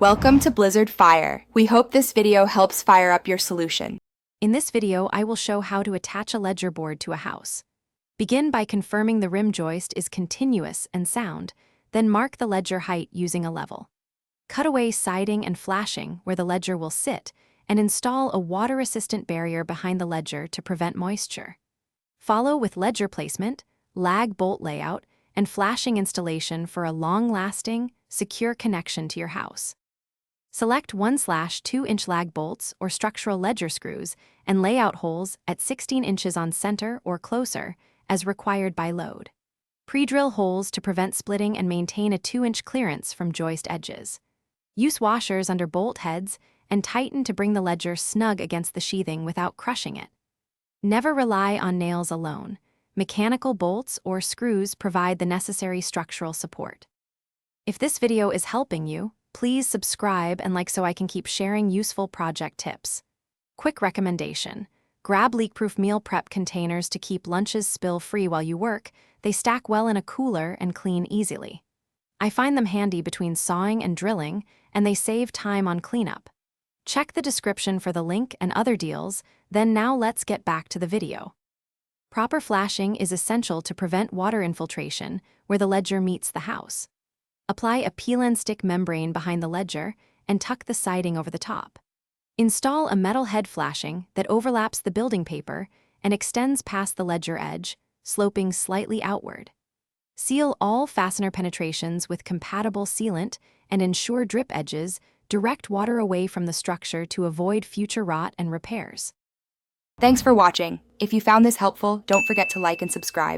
Welcome to Blizzard Fire. We hope this video helps fire up your solution. In this video, I will show how to attach a ledger board to a house. Begin by confirming the rim joist is continuous and sound, then mark the ledger height using a level. Cut away siding and flashing where the ledger will sit, and install a water-resistant barrier behind the ledger to prevent moisture. Follow with ledger placement, lag bolt layout, and flashing installation for a long-lasting, secure connection to your house. Select 1/2-inch lag bolts or structural ledger screws and lay out holes at 16 inches on center or closer, as required by load. Pre-drill holes to prevent splitting and maintain a 2-inch clearance from joist edges. Use washers under bolt heads and tighten to bring the ledger snug against the sheathing without crushing it. Never rely on nails alone. Mechanical bolts or screws provide the necessary structural support. If this video is helping you, please subscribe and like so I can keep sharing useful project tips. Quick recommendation: grab leak-proof meal prep containers to keep lunches spill-free while you work. They stack well in a cooler and clean easily. I find them handy between sawing and drilling, and they save time on cleanup. Check the description for the link and other deals, then now let's get back to the video. Proper flashing is essential to prevent water infiltration where the ledger meets the house. Apply a peel-and-stick membrane behind the ledger and tuck the siding over the top. Install a metal head flashing that overlaps the building paper and extends past the ledger edge, sloping slightly outward. Seal all fastener penetrations with compatible sealant and ensure drip edges direct water away from the structure to avoid future rot and repairs. Thanks for watching. If you found this helpful, don't forget to like and subscribe.